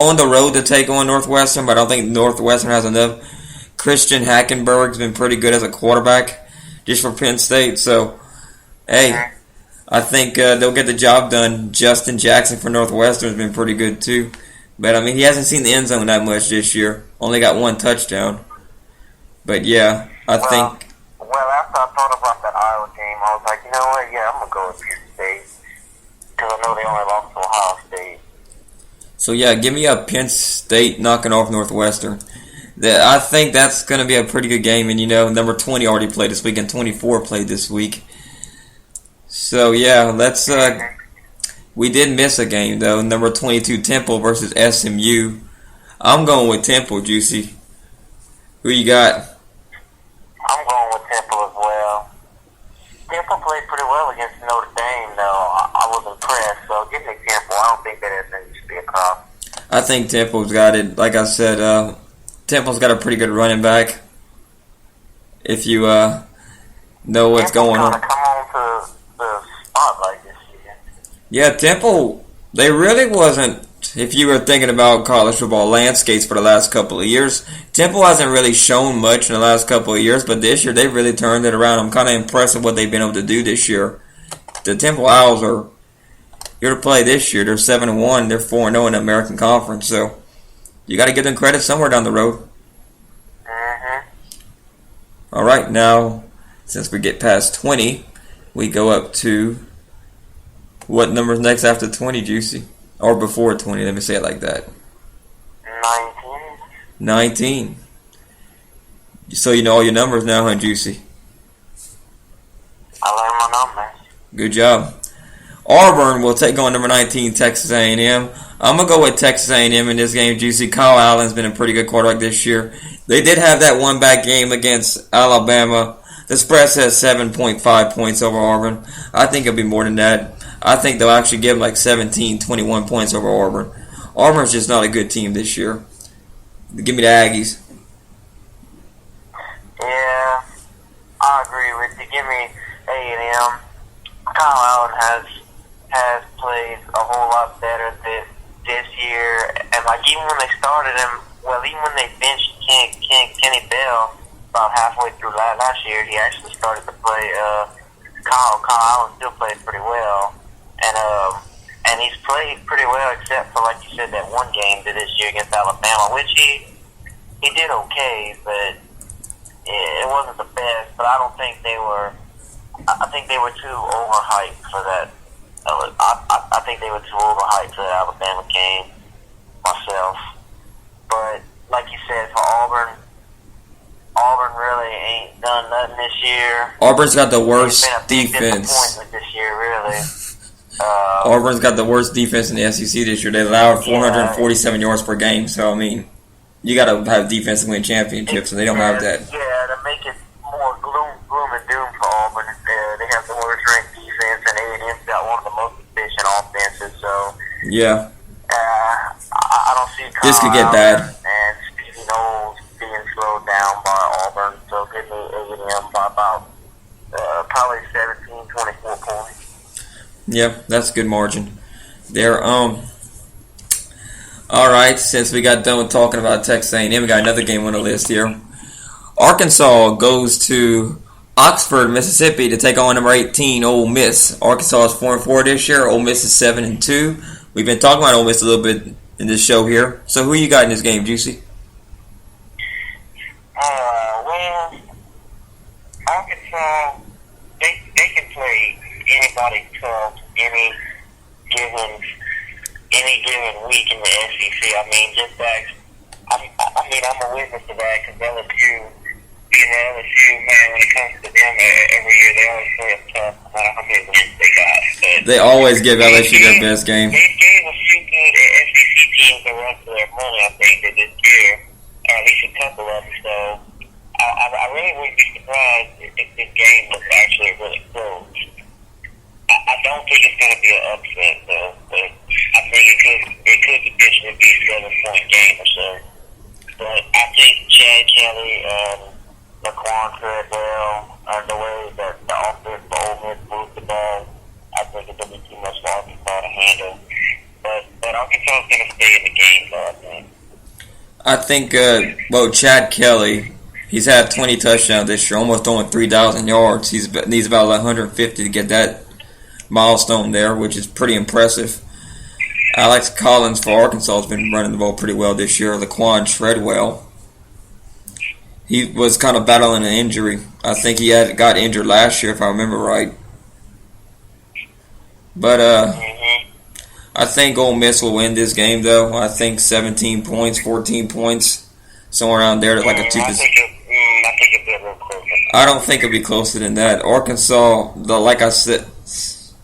on the road to take on Northwestern, but I don't think Northwestern has enough. Christian Hackenberg's been pretty good as a quarterback just for Penn State. So, hey, I think they'll get the job done. Justin Jackson for Northwestern has been pretty good too. But, I mean, he hasn't seen the end zone that much this year. Only got one touchdown. But, yeah, I think... Well, after I thought about that Iowa game, I was like, you know what? Yeah, I'm going to go with Penn State. Because I know they only lost to Ohio State. So, yeah, give me a Penn State knocking off Northwestern. I think that's going to be a pretty good game. And, you know, number 20 already played this week and 24 played this week. So, yeah, let's... we did miss a game, though. Number 22, Temple versus SMU. I'm going with Temple, Juicy. Who you got? I'm going with Temple as well. Temple played pretty well against Notre Dame, though. I was impressed. So give me Temple. I don't think that should be a call. I think Temple's got it. Like I said, Temple's got a pretty good running back. If you know what's going on. Come on to the spotlight this year. Yeah, Temple, they really wasn't, if you were thinking about college football landscapes for the last couple of years, Temple hasn't really shown much in the last couple of years, but this year they've really turned it around. I'm kind of impressed with what they've been able to do this year. The Temple Owls are here to play this year. They're 7-1. They're 4-0 in the American Conference, so you got to give them credit somewhere down the road. All right, now, since we get past 20, we go up to what number's next after 20, Juicy? Or before 20, let me say it like that. 19. So you know all your numbers now, huh, Juicy? I learned my numbers. Good job. Auburn will take on number 19, Texas A&M. I'm going to go with Texas A&M in this game, Juicy. Kyle Allen's been a pretty good quarterback this year. They did have that one-back game against Alabama. The spread says 7.5 points over Auburn. I think it'll be more than that. I think they'll actually give like 17, 21 points over Auburn. Auburn's just not a good team this year. Give me the Aggies. Yeah, I agree with you. Give me A&M. Kyle Allen has played a whole lot better this year. And like even when they started him, even when they benched Kenny Bell about halfway through last year, he actually started to play. Kyle Allen still played pretty well. And he's played pretty well, except for, like you said, that one game this year against Alabama, which he did okay, but it wasn't the best. But I don't think they were. I think they were too overhyped for that. I think they were too overhyped for the Alabama game myself. But like you said, for Auburn really ain't done nothing this year. Auburn's got the worst it's been a big defense disappointment this year, really. Auburn's got the worst defense in the SEC this year. They allowed 447 yards per game. So, I mean, you got to have defense to win championships, and they don't have that. Yeah, to make it more gloom and doom for Auburn, they have the worst ranked defense, and A&M's got one of the most efficient offenses. So, yeah, I don't see Kyle this could get bad. And Stevie Knowles being slowed down by Auburn. So, give me A&M by about probably 17, 24 points. Yep, that's a good margin. There. All right, since we got done with talking about Texas A&M, we got another game on the list here. Arkansas goes to Oxford, Mississippi to take on number 18, Ole Miss. Arkansas is 4-4 this year. Ole Miss is 7-2. We've been talking about Ole Miss a little bit in this show here. So who you got in this game, Juicy? Well, Arkansas, they can play anybody tough any given week in the SEC. I mean, just that. I'm a witness to that because LSU, being the LSU, man, when it comes to them every year, they always play it tough, no matter how many wins they got. But they always give LSU their best game. They gave a few good SEC teams a run for their money, I think, this year, or at least a couple of them. So I really wouldn't be surprised if this game was actually really close. I don't think it's going to be an upset, though, but I think it could potentially be a 7-point game or so. But I think Chad Kelly and Laquan Treadwell, the way that the offense for Ole Miss moves the ball, I think it's going to be too much for Arkansas to handle. But But Arkansas is going to stay in the game, though, I think. Chad Kelly, he's had 20 touchdowns this year, almost throwing 3,000 yards. He needs about 150 to get that milestone there, which is pretty impressive. Alex Collins for Arkansas has been running the ball pretty well this year. Laquan Treadwell, he was kind of battling an injury. I think he got injured last year, if I remember right. But I think Ole Miss will win this game, though. I think 17 points, 14 points, somewhere around there. Like a two. I think it'll be a little closer. I don't think it'll be closer than that. Arkansas, like I said,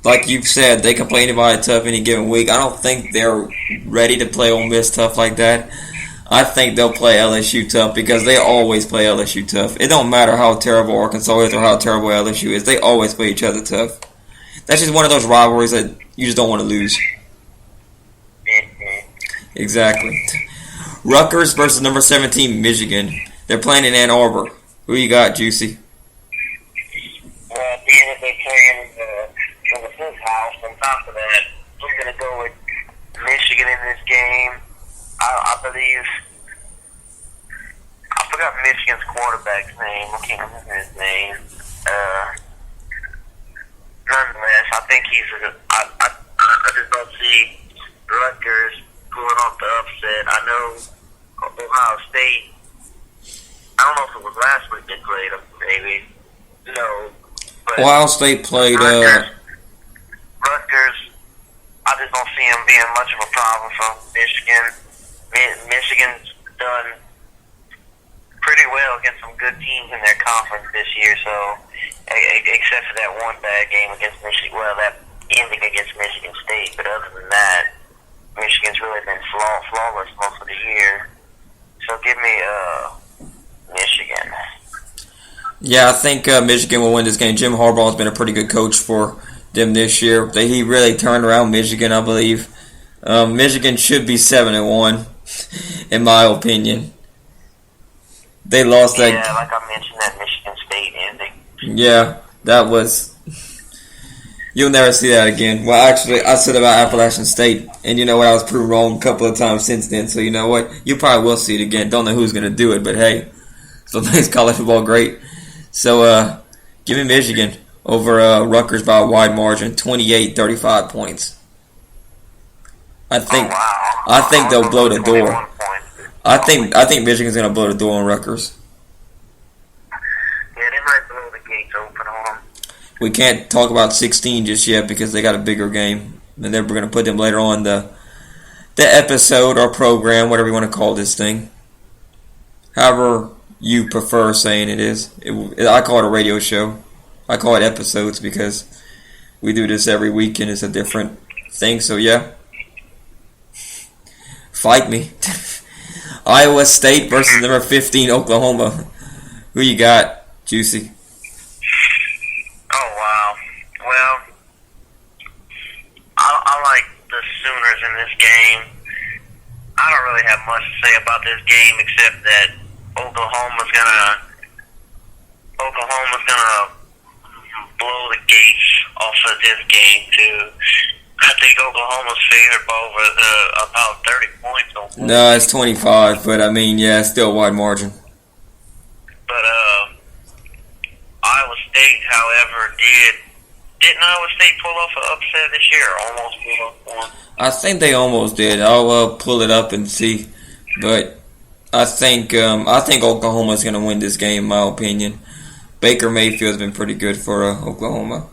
like you've said, they can play anybody tough any given week. I don't think they're ready to play Ole Miss tough like that. I think they'll play LSU tough because they always play LSU tough. It don't matter how terrible Arkansas is or how terrible LSU is. They always play each other tough. That's just one of those rivalries that you just don't want to lose. Exactly. Rutgers versus number 17, Michigan. They're playing in Ann Arbor. Who you got, Juicy? Well, being that they're playing in the fifth house, on top of that, we're going to go with Michigan in this game. I believe, I forgot Michigan's quarterback's name. I can't remember his name. Nonetheless, I think I just don't see Rutgers pulling off the upset. I know Ohio State, I don't know if it was last week they played them, maybe. No. But Ohio State played Rutgers, I just don't see them being much of a problem for Michigan. Michigan's done pretty well against some good teams in their conference this year, so except for that one bad game against Michigan, well, that ending against Michigan State, but other than that, Michigan's really been flawless most of the year. So give me Michigan. Yeah, I think Michigan will win this game. Jim Harbaugh has been a pretty good coach for them this year. He really turned around Michigan, I believe. Michigan should be 7-1, in my opinion. They lost that. Yeah, like I mentioned, that Michigan State ending. Yeah, that was. You'll never see that again. Well, actually, I said about Appalachian State, and you know what? I was proven wrong a couple of times since then. So you know what? You probably will see it again. Don't know who's going to do it, but hey, so thanks college football great. So give me Michigan over Rutgers by a wide margin, 28-35 points. I think they'll blow the door. I think Michigan's going to blow the door on Rutgers. Yeah, they might blow the gates open on them. We can't talk about 16 just yet because they got a bigger game. And then we're going to put them later on the episode or program, whatever you want to call this thing. However you prefer saying it is. I call it a radio show. I call it episodes because we do this every week and it's a different thing. So, yeah. Fight me. Iowa State versus number 15, Oklahoma. Who you got, Juicy? Oh, wow. Well, I like the Sooners in this game. I don't really have much to say about this game except that Oklahoma's gonna blow the gates off of this game too. I think Oklahoma's favored by over about 30 points. No, it's 25, but I mean, yeah, it's still a wide margin. But Iowa State, however, didn't Iowa State pull off an upset this year? Or almost pulled off one. I think they almost did. I'll pull it up and see, but I think Oklahoma's going to win this game, in my opinion. Baker Mayfield's been pretty good for Oklahoma.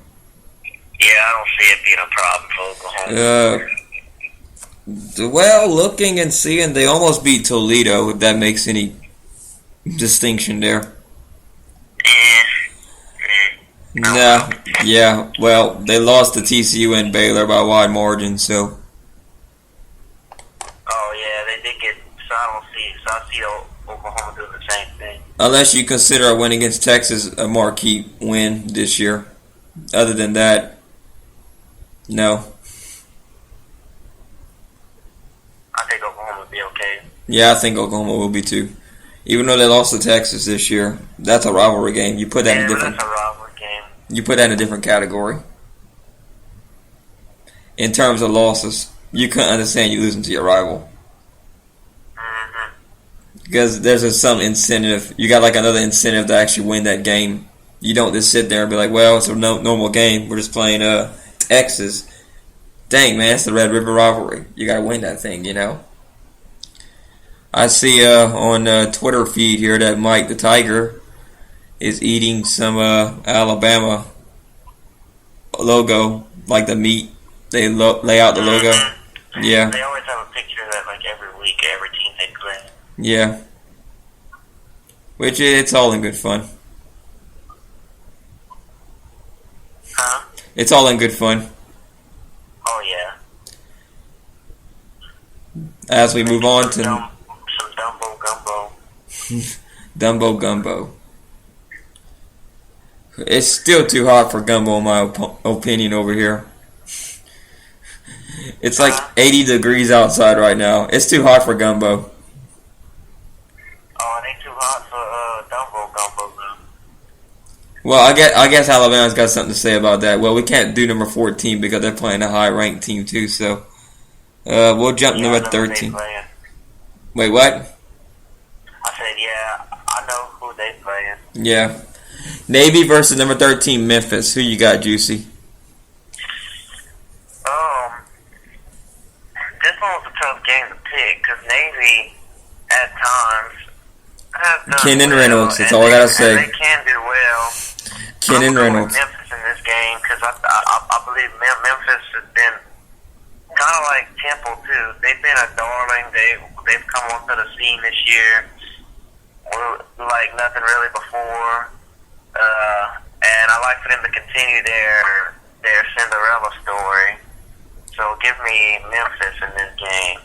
Yeah, I don't see it being a problem for Oklahoma. Well, looking and seeing, they almost beat Toledo, if that makes any distinction there. No, yeah, well, they lost to TCU and Baylor by a wide margin, so. Oh, yeah, they did get, so I see Oklahoma doing the same thing. Unless you consider a win against Texas a marquee win this year. Other than that, no. I think Oklahoma will be okay. Yeah, I think Oklahoma will be too. Even though they lost to Texas this year, that's a rivalry game. You put that in a different. That's a rivalry game. You put that in a different category. In terms of losses, you couldn't understand you losing to your rival. Mm-hmm. Because there's some incentive. You got like another incentive to actually win that game. You don't just sit there and be like, well, it's a normal game. We're just playing X's. Dang, man, it's the Red River rivalry. You got to win that thing, you know. I see on Twitter feed here that Mike the Tiger is eating some Alabama logo, like the meat. They lay out the logo. Yeah. They always have a picture of that like every week, every team they play. Yeah. Which it's all in good fun. Huh? It's all in good fun. Oh yeah. As we move on to some Dumbo Gumbo. Dumbo Gumbo. It's still too hot for gumbo in my opinion over here. It's like 80 degrees outside right now. It's too hot for gumbo. Oh, it ain't too hot for Dumbo Gumbo though. Well, I guess Alabama's got something to say about that. Well, we can't do number 14 because they're playing a high-ranked team too. So we'll jump to number 13. Wait, what? I said, yeah, I know who they playing. Yeah. Navy versus number 13, Memphis. Who you got, Juicy? This one was a tough game to pick because Navy, at times, has done Kenan well, Reynolds, that's all I gotta say. And they can do well. Kenan Reynolds. Memphis in this game because I believe Memphis has been kind of like Temple too. They've been a darling. They've come onto the scene this year like nothing really before. And I like for them to continue their Cinderella story. So give me Memphis in this game.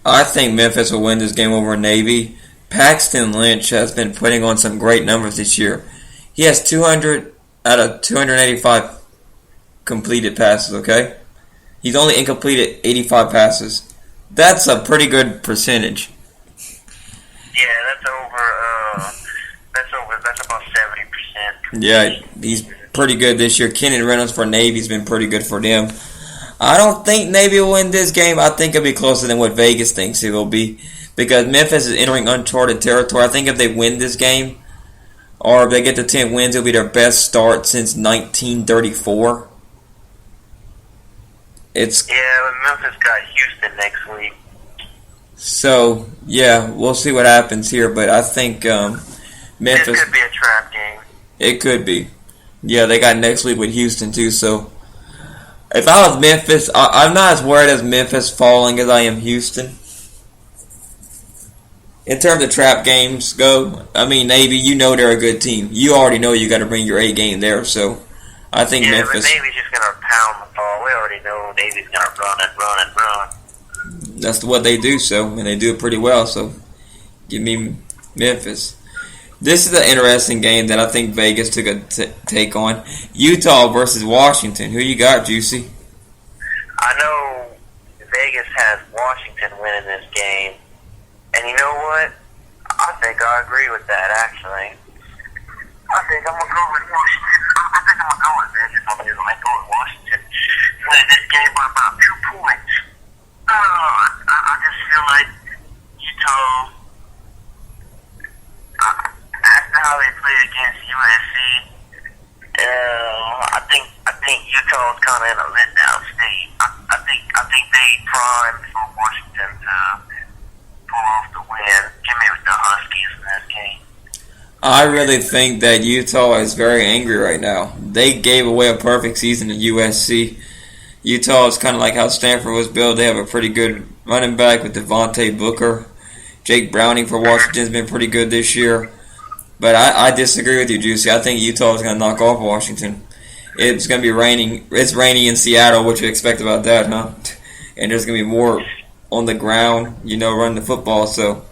I think Memphis will win this game over Navy. Paxton Lynch has been putting on some great numbers this year. He has 200 out of 285 completed passes, okay? He's only incompleted 85 passes. That's a pretty good percentage. Yeah, that's about 70%. Yeah, he's pretty good this year. Kenan Reynolds for Navy's been pretty good for them. I don't think Navy will win this game. I think it'll be closer than what Vegas thinks it will be. Because Memphis is entering uncharted territory. I think if they win this game, or if they get to 10 wins, it'll be their best start since 1934. Yeah, but Memphis got Houston next week. So, yeah, we'll see what happens here. But I think Memphis... It could be a trap game. It could be. Yeah, they got next week with Houston, too, so... If I was Memphis, I'm not as worried as Memphis falling as I am Houston. In terms of trap games go, I mean, Navy, you know they're a good team. You already know you got to bring your A game there, so I think Memphis... Yeah, but Navy's just going to pound the ball. We already know Navy's going to run and run and run. That's what they do, so, and they do it pretty well, so give me Memphis. This is an interesting game that I think Vegas took a take on. Utah versus Washington. Who you got, Juicy? I know Vegas has Washington winning this game. And you know what? I think I agree with that, actually. I think I'm going to go with Washington. I think I'm going to go with Vegas. I'm going to go with Washington. Win this game by about 2 points. I just feel like Utah... After how they played against USC, I think Utah's kind of in a letdown state. I think they primed for Washington to pull off the win. Give me with the Huskies in this game. I really think that Utah is very angry right now. They gave away a perfect season to USC. Utah is kind of like how Stanford was built. They have a pretty good running back with Devontae Booker. Jake Browning for Washington has been pretty good this year. But I disagree with you, Juicy. I think Utah is going to knock off Washington. It's going to be raining. It's rainy in Seattle. What you expect about that, huh? And there's going to be more on the ground, running the football. So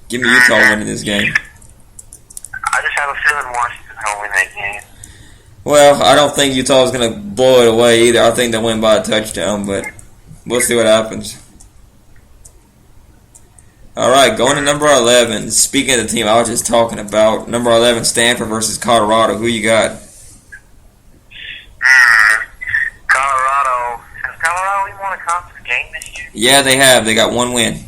give me Utah winning this game. I just have a feeling Washington's going to win that game. Well, I don't think Utah is going to blow it away either. I think they'll win by a touchdown, but we'll see what happens. All right, going to number 11. Speaking of the team I was just talking about, number 11, Stanford versus Colorado. Who you got? Colorado. Has Colorado even won a conference game this year? Yeah, they have. They got one win.